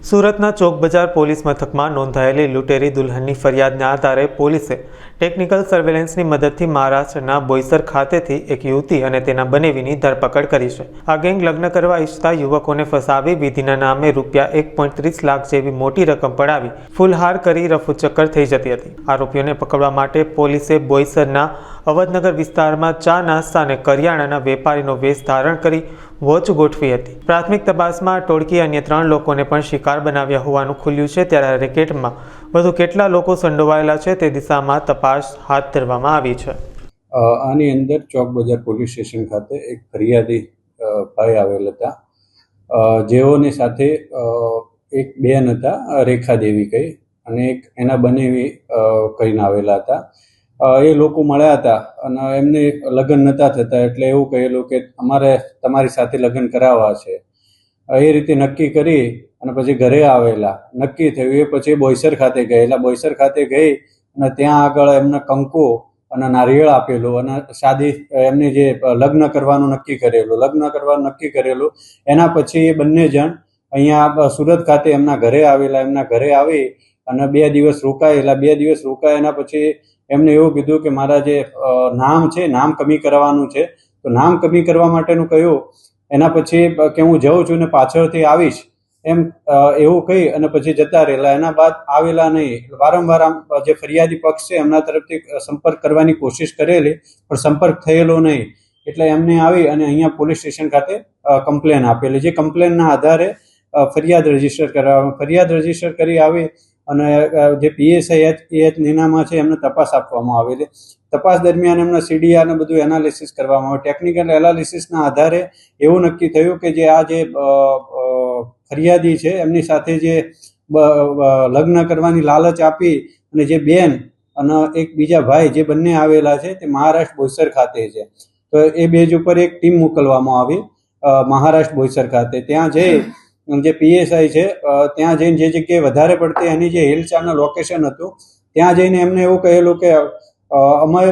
સુરતના ચોક બજાર પોલીસ મથકમાં નોંધાયેલી લૂંટેરી દુલ્હનની ફરિયાદના આધારે પોલીસે ટેકનિકલ સર્વેલન્સની મદદથી મહારાષ્ટ્રના બોઈસર ખાતેથી એક યુવતી અને તેના બનેવીની ધરપકડ કરી છે. આ ગેંગ લગ્ન કરવા ઈચ્છતા યુવકોને ફસાવી વિધિના નામે રૂપિયા 1.30 લાખ જેવી મોટી રકમ પડાવી ફૂલહાર કરી રફુચક્કર થઈ જતી હતી. આરોપીઓને પકડવા માટે પોલીસે બોઈસરના અવધનગર વિસ્તારમાં ચા નાસ્તા અને કરિયાણાના વેપારીનો વેશ ધારણ કરી વોચ ગોઠવી હતી. પ્રાથમિક તપાસમાં ટોળકી અન્ય 3 લોકોને પણ શિકાર બનાવ્યા હોવાનું ખુલ્યું છે. ત્યારે આ રેકેટમાં વધુ કેટલા લોકો સંડોવાયેલા છે તે દિશામાં તપાસ હાથ ધરવામાં આવી છે. આની અંદર ચોક બજાર પોલીસ સ્ટેશન ખાતે એક ફરિયાદી ભાઈ આવેલ હતા, જેઓની સાથે એક બેન હતા, રેખા દેવી કહી, અને એક એના બનેવી કહીને આવેલા હતા. એ લોકો મળ્યા હતા અને એમને લગ્ન નહોતા થતા, એટલે એવું કહેલું કે અમારે તમારી સાથે લગ્ન કરાવવા છે. એ રીતે નક્કી કરી અને પછી ઘરે આવેલા. નક્કી થયું એ પછી બોઈસર ખાતે ગયેલા. બોઈસર ખાતે ગઈ અને ત્યાં આગળ એમને કંકુ અને નારિયેળ આપેલું અને શાદી એમની જે લગ્ન કરવાનું નક્કી કરેલું. એના પછી એ બંને જણ અહીંયા સુરત ખાતે એમના ઘરે આવેલા. એમના ઘરે આવી અને 2 દિવસ રોકાયેલા. 2 દિવસ રોકાયા પછી એમને એવું કીધું કે મારા જે નામ છે, નામ કમી કરવાનું છે, તો નામ કમી કરવા માટેનું કહ્યું. એના પછી કે હું જઉં છું ને પાછળથી આવીશ એમ એવું કહી અને પછી જતા રહેલા. એના બાદ આવેલા નહીં. વારંવાર જે ફરિયાદી પક્ષ છે એમના તરફથી સંપર્ક કરવાની કોશિશ કરેલી, પણ સંપર્ક થયેલો નહીં. એટલે એમને આવી અને અહીંયા પોલીસ સ્ટેશન ખાતે કમ્પ્લેન આપેલી. જે કમ્પ્લેનના આધારે ફરિયાદ રજીસ્ટર કરી આવી અને જે PSI નીનામાં છે એમને તપાસ આપવામાં આવેલી. તપાસ દરમિયાન એમના CDR ને બધું એનાલિસિસ કરવામાં આવે. ટેકનિકલ એનાલિસિસના આધારે એવું નક્કી થયું કે જે આ જે ફરિયાદી છે એમની સાથે જે લગ્ન કરવાની લાલચ આપી અને જે બેન અને એક બીજા ભાઈ જે બંને આવેલા છે તે મહારાષ્ટ્ર બોઈસર ખાતે છે. તો એ બેઝ ઉપર એક ટીમ મોકલવામાં આવી મહારાષ્ટ્ર બોઈસર ખાતે. ત્યાં જઈ જે PSI છે ત્યાં જઈને જે જગ્યાએ વધારે પડતી એની જે હિલ ચાલનું લોકેશન હતું ત્યાં જઈને એમને એવું કહેલું કે અમે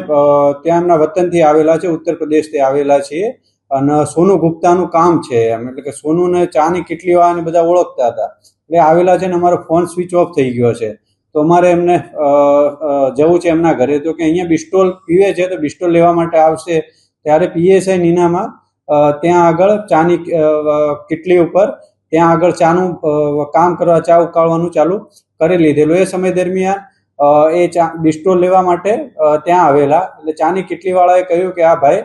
ત્યાં એમના વતનથી આવેલા છે, ઉત્તર પ્રદેશથી આવેલા છીએ અને સોનુ ગુપ્તાનું કામ છે એમ. એટલે કે સોનુને ચાની કેટલી વાર બધા ઓળખતા હતા. એટલે આવેલા છે ને અમારો ફોન સ્વિચ ઓફ થઈ ગયો છે, તો અમારે એમને જવું છે એમના ઘરે. તો કે અહીંયા બિસ્ટોલ પીવે છે તો બિસ્ટોલ લેવા માટે આવશે. ત્યારે PSI નીનામાં ત્યાં આગળ ચાની કેટલી ઉપર ત્યાં આગળ ચાનું કામ કરવા, ચા ઉકાળવાનું ચાલુ કરી લીધેલું. એ સમય દરમિયાન એ ચા બિસ્ટોલ લેવા માટે ત્યાં આવેલા. એટલે ચાની કેટલીવાળાએ કહ્યું કે આ ભાઈ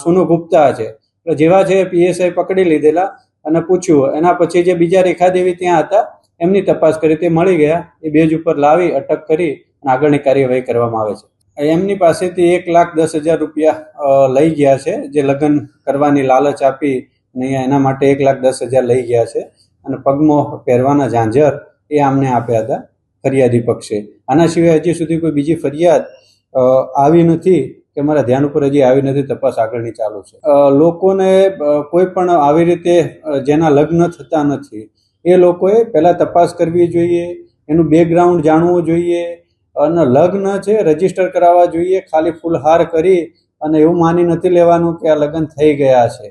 સોનુ ગુપ્તા છે. એટલે જેવા છે PSI પકડી લીધેલા અને પૂછ્યું. એના પછી જે બીજા રેખાદેવી ત્યાં હતા એમની તપાસ કરી, તે મળી ગયા. એ બેઝ ઉપર લાવી અટક કરી અને આગળની કાર્યવાહી કરવામાં આવે છે. એમની પાસેથી 1,10,000 રૂપિયા લઈ ગયા છે, જે લગ્ન કરવાની લાલચ આપી અને એના માટે 1,10,000 લઈ ગયા છે. અને પગમાં પહેરવાના ઝાંઝર એ આમને આપ્યા હતા ફરિયાદી પક્ષે. આના સિવાય હજી સુધી કોઈ બીજી ફરિયાદ આવી નથી કે મારા ધ્યાન ઉપર હજી આવી નથી. તપાસ આગળની ચાલુ છે. લોકોને કોઈ પણ આવી રીતે જેના લગ્ન થતા નથી એ લોકોએ પહેલાં તપાસ કરવી જોઈએ, એનું બેકગ્રાઉન્ડ જાણવું જોઈએ અને લગ્ન છે રજીસ્ટર કરાવવા જોઈએ. ખાલી ફૂલહાર કરી અને એવું માની નથી લેવાનું કે આ લગ્ન થઈ ગયા છે.